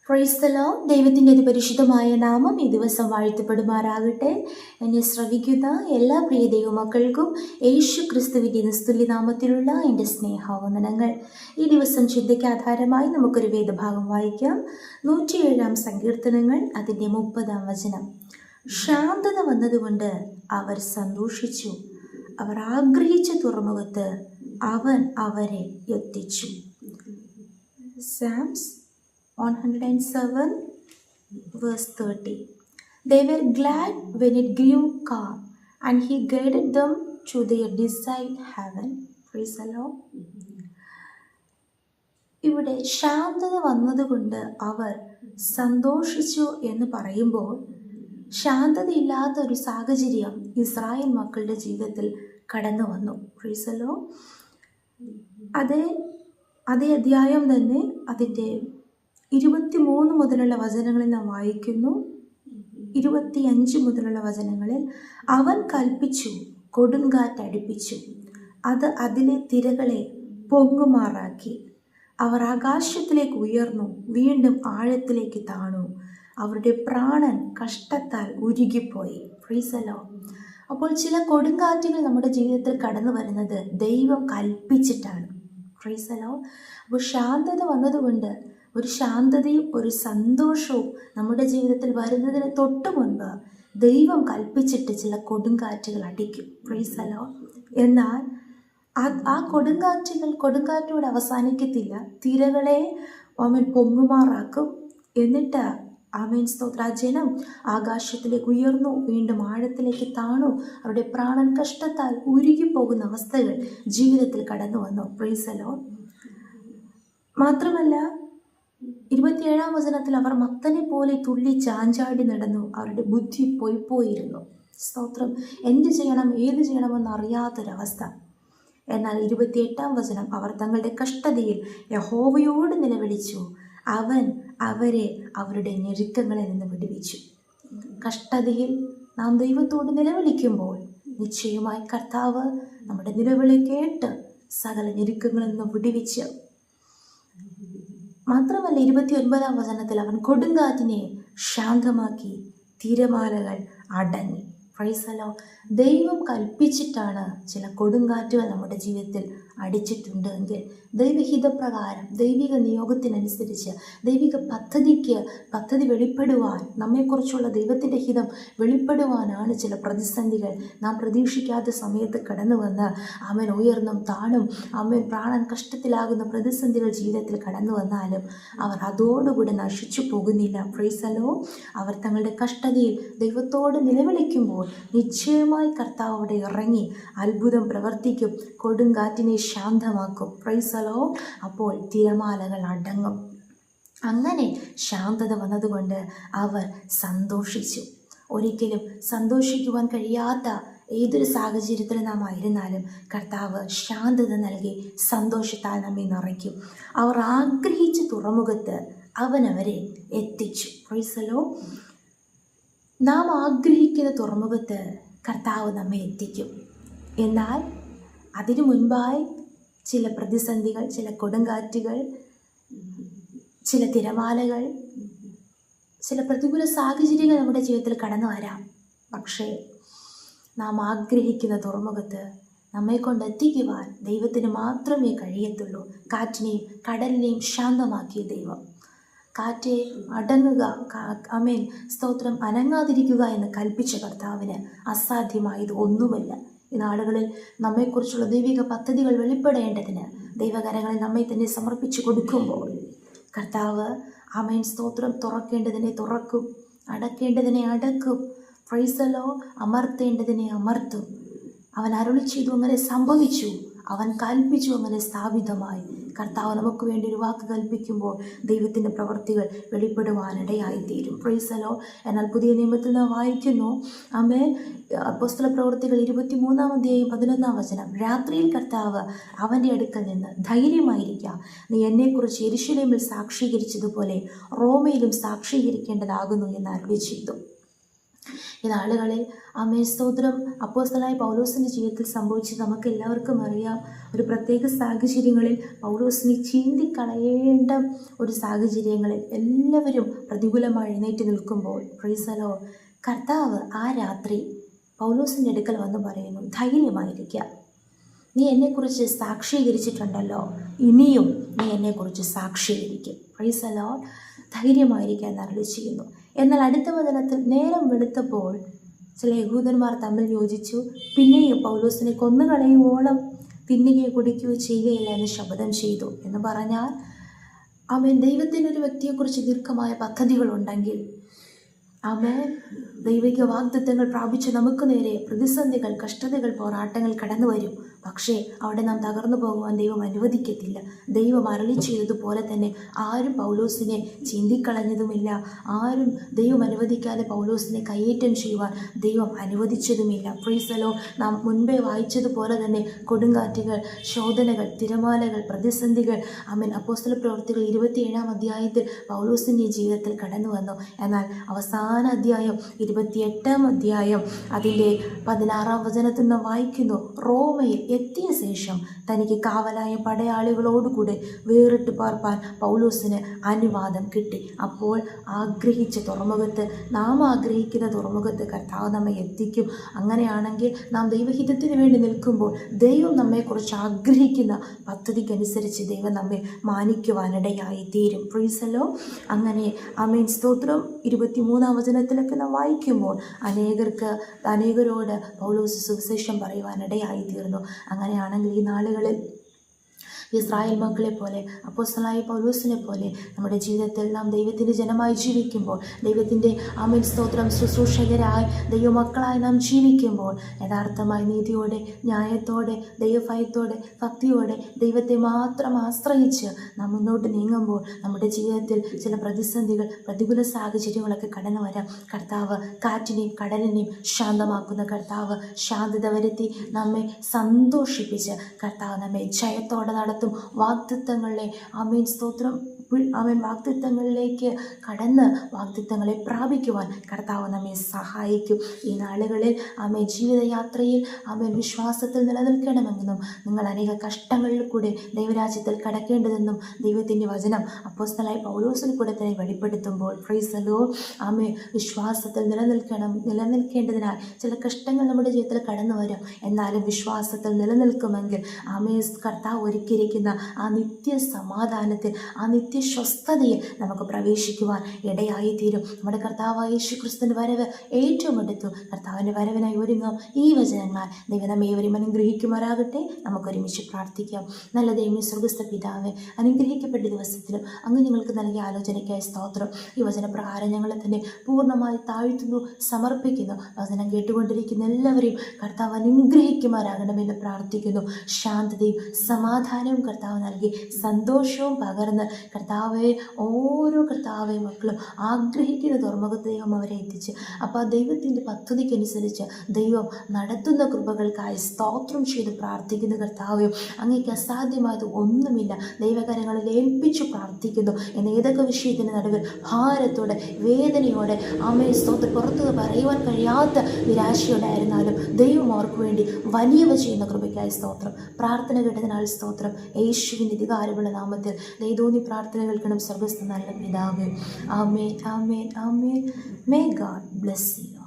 Price the Lord. ദൈവത്തിൻ്റെ പരിശുദ്ധമായ നാമം ഈ ദിവസം വാഴ്ത്തപ്പെടുമാറാകട്ടെ. എന്നെ ശ്രവിക്കുന്ന എല്ലാ പ്രിയ ദൈവമക്കൾക്കും യേശു ക്രിസ്തുവിൻ്റെ നിസ്തുല്യ നാമത്തിലുള്ള എൻ്റെ സ്നേഹവന്ദനങ്ങൾ. ഈ ദിവസം ചിന്തയ്ക്ക് ആധാരമായി നമുക്കൊരു വേദഭാഗം വായിക്കാം. 107 സങ്കീർത്തനങ്ങൾ, അതിൻ്റെ 30 വചനം. ശാന്തത വന്നതുകൊണ്ട് അവർ സന്തോഷിച്ചു, അവർ ആഗ്രഹിച്ച തുറമുഖത്ത് അവൻ അവരെ എത്തിച്ചു. Psalms 107 verse 30. They were glad when it grew calm, and he guided them to their desired heaven. Praise the Lord. ഇവിടെ ശാന്തത വന്നതുകൊണ്ട് അവർ സന്തോഷിച്ചു എന്ന് പറയുമ്പോൾ, ശാന്തതയില്ലാത്ത ഒരു സാഹചര്യം ഇസ്രായേൽ മക്കളുടെ ജീവിതത്തിൽ കടന്നു വന്നു. Praise the Lord. അതേ അധ്യായം തന്നെ അതിൻ്റെ 23 മുതലുള്ള വചനങ്ങളിൽ നാം വായിക്കുന്നു. 25 മുതലുള്ള വചനങ്ങളിൽ, അവൻ കൽപ്പിച്ചു, കൊടുങ്കാറ്റടിപ്പിച്ചു, അത് അതിലെ തിരകളെ പൊങ്ങുമാറാക്കി. അവർ ആകാശത്തിലേക്ക് ഉയർന്നു, വീണ്ടും ആഴത്തിലേക്ക് താണു. അവരുടെ പ്രാണൻ കഷ്ടത്താൽ ഉരുകിപ്പോയി. Praise the Lord. അപ്പോൾ ചില കൊടുങ്കാറ്റുകൾ നമ്മുടെ ജീവിതത്തിൽ കടന്നു വരുന്നത് ദൈവം കൽപ്പിച്ചിട്ടാണ്. Price the Lord. അപ്പോൾ ശാന്തത വന്നതുകൊണ്ട് ഒരു ശാന്തതയും ഒരു സന്തോഷവും നമ്മുടെ ജീവിതത്തിൽ വരുന്നതിന് തൊട്ട് മുൻപ് ദൈവം കൽപ്പിച്ചിട്ട് ചില കൊടുങ്കാറ്റുകൾ അടിക്കും. Price the Lord. എന്നാൽ ആ കൊടുങ്കാറ്റോട് അവസാനിക്കത്തില്ല. തിരകളെ അവൻ പൊങ്ങുമാറാക്കും. എന്നിട്ട് സ്തോത്ര, ജനം ആകാശത്തിലേക്ക് ഉയർന്നു, വീണ്ടും ആഴത്തിലേക്ക് താണു. അവരുടെ പ്രാണൻ കഷ്ടത്താൽ ഉരുകിപ്പോകുന്ന അവസ്ഥകൾ ജീവിതത്തിൽ കടന്നു വന്നു. Price the Lord. മാത്രമല്ല 27 വചനത്തിൽ, അവർ മത്തനെ പോലെ തുള്ളി ചാഞ്ചാടി നടന്നു, അവരുടെ ബുദ്ധി പോയിരുന്നു. സ്തോത്രം. എന്ത് ചെയ്യണം, ഏത് ചെയ്യണമെന്ന് അറിയാത്തൊരവസ്ഥ. എന്നാൽ 28 വചനം, അവർ തങ്ങളുടെ കഷ്ടതയിൽ യഹോവയോട് നിലവിളിച്ചു, അവൻ അവരെ അവരുടെ ഞെരുക്കങ്ങളിൽ നിന്ന് വിടുവിച്ചു. കഷ്ടതയിൽ നാം ദൈവത്തോട് നിലവിളിക്കുമ്പോൾ നിശ്ചയമായി കർത്താവ് നമ്മുടെ നിലവിളി കേട്ട് സകല ഞെരുക്കങ്ങളിൽ നിന്ന് വിടുവിച്ച്. മാത്രമല്ല 29 വചനത്തിൽ, അവൻ കൊടുങ്കാറ്റിനെ ശാന്തമാക്കി, തിരമാലകൾ അടങ്ങി. Price the Lord. ദൈവം കൽപ്പിച്ചിട്ടാണ് ചില കൊടുങ്കാറ്റുകൾ നമ്മുടെ ജീവിതത്തിൽ അടിച്ചിട്ടുണ്ട് എങ്കിൽ, ദൈവഹിതപ്രകാരം, ദൈവിക നിയോഗത്തിനനുസരിച്ച്, ദൈവിക പദ്ധതി വെളിപ്പെടുവാൻ, നമ്മെക്കുറിച്ചുള്ള ദൈവത്തിൻ്റെ ഹിതം വെളിപ്പെടുവാനാണ് ചില പ്രതിസന്ധികൾ നാം പ്രതീക്ഷിക്കാത്ത സമയത്ത് കടന്നു വന്ന് അവൻ ഉയർന്നും താണും പ്രാണൻ കഷ്ടത്തിലാകുന്ന പ്രതിസന്ധികൾ ജീവിതത്തിൽ കടന്നു വന്നാലും അവർ അതോടുകൂടി നശിച്ചു പോകുന്നില്ല. Price the Lord. അവർ തങ്ങളുടെ കഷ്ടതയിൽ ദൈവത്തോട് നിലവിളിക്കുമ്പോൾ നിശ്ചയമായി കർത്താവ് അവിടെ ഇറങ്ങി അത്ഭുതം പ്രവർത്തിക്കും, കൊടുങ്കാറ്റിനെ ശാന്തമാക്കും. Praise the Lord. അപ്പോൾ തിരമാലകൾ അടങ്ങും. അങ്ങനെ ശാന്തത വന്നതുകൊണ്ട് അവർ സന്തോഷിച്ചു. ഒരിക്കലും സന്തോഷിക്കുവാൻ കഴിയാത്ത ഏതൊരു സാഹചര്യത്തിൽ നാം ആയിരുന്നാലും കർത്താവ് ശാന്തത നൽകി സന്തോഷത്താൽ നമ്മെ നിറയ്ക്കും. അവർ ആഗ്രഹിച്ച തുറമുഖത്ത് അവൻ അവരെ എത്തിച്ചു. Price the Lord. നാം ആഗ്രഹിക്കുന്ന തുറമുഖത്ത് കർത്താവ് നമ്മെ എത്തിക്കും. എന്നാൽ അതിനു മുൻപായി ചില പ്രതിസന്ധികൾ, ചില കൊടുങ്കാറ്റുകൾ, ചില തിരമാലകൾ, ചില പ്രതികൂല സാഹചര്യങ്ങൾ നമ്മുടെ ജീവിതത്തിൽ കടന്നു വരാം. പക്ഷേ നാം ആഗ്രഹിക്കുന്ന തുറമുഖത്ത് നമ്മെ കൊണ്ടെത്തിക്കുവാൻ ദൈവത്തിന് മാത്രമേ കഴിയത്തുള്ളൂ. കാറ്റിനെയും കടലിനെയും ശാന്തമാക്കിയ ദൈവം, കാറ്റെ അടങ്ങുക, സ്തോത്രം, അനങ്ങാതിരിക്കുക എന്ന് കൽപ്പിച്ച കർത്താവിന് അസാധ്യമായത് ഒന്നുമല്ല. ഈ നാളുകളിൽ നമ്മെക്കുറിച്ചുള്ള ദൈവിക പദ്ധതികൾ വെളിപ്പെടേണ്ടതിന് ദൈവകരങ്ങളിൽ നമ്മെ തന്നെ സമർപ്പിച്ചു കൊടുക്കുമ്പോൾ കർത്താവ് സ്തോത്രം, തുറക്കേണ്ടതിനെ തുറക്കും, അടക്കേണ്ടതിനെ അടക്കും. Praise the Lord. അമർത്തേണ്ടതിനെ അമർത്തും. അവൻ അരുളി ചെയ്തു, അങ്ങനെ സംഭവിച്ചു. അവൻ കൽപ്പിച്ചു, അങ്ങനെ സ്ഥാപിതമായി. കർത്താവ് നമുക്ക് വേണ്ടി ഒരു വാക്ക് കൽപ്പിക്കുമ്പോൾ ദൈവത്തിൻ്റെ പ്രവൃത്തികൾ വെളിപ്പെടുവാനിടയായിത്തീരും. Price the Lord. എന്നാൽ പുതിയ നിയമത്തിൽ നാം വായിക്കുന്നു, അപ്പോസ്തല പ്രവൃത്തികൾ 23 അധ്യായം 11 വചനം, രാത്രിയിൽ കർത്താവ് അവൻ്റെ അടുക്കൽ നിന്ന്, ധൈര്യമായിരിക്കാം, നീ എന്നെക്കുറിച്ച് യെരൂശലേമിൽ സാക്ഷീകരിച്ചതുപോലെ റോമയിലും സാക്ഷീകരിക്കേണ്ടതാകുന്നു എന്ന് അരുളി ചെയ്തു. ഈ നാളുകളിൽ ആമേൻ സ്തോത്രം അപ്പോസ്തലനായ പൗലോസിൻ്റെ ജീവിതത്തിൽ സംഭവിച്ചത് നമുക്ക് എല്ലാവർക്കും അറിയാം. ഒരു പ്രത്യേക സാഹചര്യങ്ങളിൽ പൗലോസിനെ ചീന്തിക്കളയേണ്ട ഒരു സാഹചര്യങ്ങളിൽ എല്ലാവരും പ്രതികൂലമായി എഴുന്നേറ്റ് നിൽക്കുമ്പോൾ പ്രൈസ് ദി ലോർഡ്, കർത്താവ് ആ രാത്രി പൗലോസിൻ്റെ അടുക്കൽ വന്ന് പറയുന്നു, ധൈര്യമായിരിക്കുക, നീ എന്നെക്കുറിച്ച് സാക്ഷീകരിച്ചിട്ടുണ്ടല്ലോ, ഇനിയും നീ എന്നെക്കുറിച്ച് സാക്ഷീകരിക്കും. പ്രൈസ് ദി ലോർഡ്, ധൈര്യമായിരിക്കാൻ അരുളി ചെയ്യുന്നു. എന്നാൽ അടുത്ത വചനത്തിൽ നേരം വെളുത്തപ്പോൾ ചില യഹൂദന്മാർ തമ്മിൽ യോജിച്ചു, പിന്നെയും പൗലോസിനെ കൊന്നുകളയുവോളം തിന്നുകയോ കുടിക്കുകയോ ചെയ്യുകയില്ല എന്ന് ശപഥം ചെയ്തു. എന്ന് പറഞ്ഞാൽ അവൻ ദൈവത്തിനൊരു വ്യക്തിയെക്കുറിച്ച് ദീർഘമായ പദ്ധതികളുണ്ടെങ്കിൽ അവൻ ദൈവിക വാഗ്ദത്തങ്ങൾ പ്രാപിച്ച് നമുക്ക് നേരെ പ്രതിസന്ധികൾ, കഷ്ടതകൾ, പോരാട്ടങ്ങൾ കടന്നു വരും. പക്ഷേ അവിടെ നാം തകർന്നു പോകുവാൻ ദൈവം അനുവദിക്കത്തില്ല. ദൈവം അരുളി ചെയ്തതുപോലെ തന്നെ ആരും പൗലോസിനെ ചിന്തിക്കളഞ്ഞതുമില്ല. ആരും ദൈവം അനുവദിക്കാതെ പൗലോസിനെ കയ്യേറ്റം ചെയ്യുവാൻ ദൈവം അനുവദിച്ചതുമില്ല. പ്രൈസ് ദി ലോർഡ്, നാം മുൻപേ വായിച്ചതുപോലെ തന്നെ കൊടുങ്കാറ്റുകൾ, ശോധനകൾ, തിരമാലകൾ, പ്രതിസന്ധികൾ ആമേൻ അപ്പോസ്തല പ്രവൃത്തികൾ 27-ാം അധ്യായത്തിൽ പൗലോസിൻ്റെ ജീവിതത്തിൽ കടന്നു വന്നു. എന്നാൽ അവസാന അധ്യായം 28-ാം അധ്യായം അതിൻ്റെ 16-ാം വചനത്തിൽ നാം വായിക്കുന്നു, റോമയിൽ എത്തിയ ശേഷം തനിക്ക് കാവലായ പടയാളികളോടുകൂടെ വേറിട്ട് പാർപ്പാൻ പൗലോസിന് അനുവാദം കിട്ടി. അപ്പോൾ ആഗ്രഹിച്ച തുറമുഖത്ത്, നാം ആഗ്രഹിക്കുന്ന തുറമുഖത്ത് കർത്താവ് നമ്മെ എത്തിക്കും. അങ്ങനെയാണെങ്കിൽ നാം ദൈവഹിതത്തിന് വേണ്ടി നിൽക്കുമ്പോൾ ദൈവം നമ്മെക്കുറിച്ച് ആഗ്രഹിക്കുന്ന പദ്ധതിക്കനുസരിച്ച് ദൈവം നമ്മെ മാനിക്കുവാനിടയായി തീരും. Price the Lord. അങ്ങനെ ആമേൻ സ്തോത്രം 23-ാം വചനത്തിലൊക്കെ നാം വായിക്കുമ്പോൾ അനേകരോട് പൗലോസ് സുവിശേഷം പറയുവാനിടയായി തീർന്നു. അങ്ങനെയാണെങ്കിൽ ഈ നാളുകളിൽ ഇസ്രായേൽ മക്കളെ പോലെ അപ്പോസ്തലനായ പൗലോസിനെ പോലെ നമ്മുടെ ജീവിതത്തിൽ നാം ദൈവത്തിൻ്റെ ജനമായി ജീവിക്കുമ്പോൾ, ദൈവത്തിൻ്റെ ആമേൻ സ്തോത്രം ശുശ്രൂഷകരായി ദൈവമക്കളായി നാം ജീവിക്കുമ്പോൾ, യഥാർത്ഥമായി നീതിയോടെ, ന്യായത്തോടെ, ദൈവഭയത്തോടെ, ഭക്തിയോടെ ദൈവത്തെ മാത്രം ആശ്രയിച്ച് നാം മുന്നോട്ട് നീങ്ങുമ്പോൾ നമ്മുടെ ജീവിതത്തിൽ ചില പ്രതിസന്ധികൾ, പ്രതികൂല സാഹചര്യങ്ങളൊക്കെ കടന്നു വരാം. കർത്താവ് കാറ്റിനെയും കടലിനെയും ശാന്തമാക്കുന്ന കർത്താവ് ശാന്തത വരുത്തി നമ്മെ സന്തോഷിപ്പിച്ച് കർത്താവ് നമ്മെ ജയത്തോടെ നടത്തും. വാഗ്ദത്തങ്ങളെ ആമേൻ സ്തോത്രം അവൻ വാഗ്ദത്തങ്ങളിലേക്ക് കടന്ന് വാഗ്ദത്തങ്ങളെ പ്രാപിക്കുവാൻ കർത്താവ് നമ്മെ സഹായിക്കും. ഈ നാളുകളിൽ ആമേൻ ജീവിതയാത്രയിൽ ആമേൻ വിശ്വാസത്തിൽ നിലനിൽക്കണമെന്നും നിങ്ങൾ അനേക കഷ്ടങ്ങളിൽ കൂടെ ദൈവരാജ്യത്തിൽ കടക്കേണ്ടതെന്നും ദൈവത്തിൻ്റെ വചനം അപ്പോസ്തലനായ പൗലോസിൽ കൂടെ തന്നെ വെളിപ്പെടുത്തുമ്പോൾ പ്രൈസ് ദി ലോർഡ്, ആമേൻ വിശ്വാസത്തിൽ നിലനിൽക്കേണ്ടതിനാൽ ചില കഷ്ടങ്ങൾ നമ്മുടെ ജീവിതത്തിൽ കടന്നു വരും. എന്നാലും വിശ്വാസത്തിൽ നിലനിൽക്കുമെങ്കിൽ ആമേൻ കർത്താവ് ഒരുക്കിയിരിക്കുന്ന ആ നിത്യ സമാധാനത്തിൽ, ആ നിത്യ സ്വസ്ഥതയിൽ നമുക്ക് പ്രവേശിക്കുവാൻ ഇടയായി തീരും. നമ്മുടെ കർത്താവായ യേശുക്രിസ്തുവിൻ്റെ വരവ് ഏറ്റവും അടുത്തു. കർത്താവിൻ്റെ വരവിനായി ഒരുങ്ങാം. ഈ വചനങ്ങൾ ദൈവം നമ്മെ ഏവരെയും അനുഗ്രഹിക്കുമാറാകട്ടെ. നമുക്കൊരുമിച്ച് പ്രാർത്ഥിക്കാം. നല്ല ദൈവമേ, സ്വർഗ്ഗസ്ഥ പിതാവേ, അനുഗ്രഹിക്കപ്പെട്ട ദിവസത്തിലും അങ്ങ് ഞങ്ങൾക്ക് നൽകിയ ആലോചനയ്ക്കായി സ്തോത്രം. ഈ വചനപ്രകാരം ഞങ്ങളെ തന്നെ പൂർണ്ണമായി താഴ്ത്തുന്നു, സമർപ്പിക്കുന്നു. വചനം കേട്ടുകൊണ്ടിരിക്കുന്ന എല്ലാവരെയും കർത്താവ് അനുഗ്രഹിക്കുമാറാകണമെന്ന് പ്രാർത്ഥിക്കുന്നു. ശാന്തതയും സമാധാനവും കർത്താവ് നൽകി സന്തോഷവും പകർന്ന് കർത്താവെ ഓരോ കർത്താവെ മക്കളും ആഗ്രഹിക്കുന്ന തുറമുഖത്ത് ദൈവം അവരെ എത്തിച്ച് അപ്പോൾ ആ ദൈവത്തിൻ്റെ പദ്ധതിക്കനുസരിച്ച് ദൈവം നടത്തുന്ന കൃപകൾക്കായി സ്തോത്രം ചെയ്ത് പ്രാർത്ഥിക്കുന്ന കർത്താവെ, അങ്ങേക്ക് അസാധ്യമായത് ഒന്നുമില്ല. ദൈവകരങ്ങളിൽ ഏൽപ്പിച്ചു പ്രാർത്ഥിക്കുന്നു. എന്ന് ഏതൊക്കെ വിഷയത്തിൻ്റെ നടുവിൽ ഭാരത്തോടെ, വേദനയോടെ, ആമേൻ സ്തോത്രം പുറത്തു പറയുവാൻ കഴിയാത്ത നിരാശയോടായിരുന്നാലും ദൈവം അവർക്ക് വേണ്ടി വലിയവ ചെയ്യുന്ന കൃപയ്ക്കായി സ്തോത്രം. പ്രാർത്ഥന കേട്ടതിനാൽ സ്തോത്രം. യേശുവിൻ്റെ അധികാരമുള്ള നാമത്തിൽ ദൈവോന്നി പ്രാർത്ഥന കേൾക്കണം. സ്വർഗ്ഗസ്ഥ നല്ല പിതാവേ. ആമേൻ, ആമേൻ, ആമേൻ. May God bless U.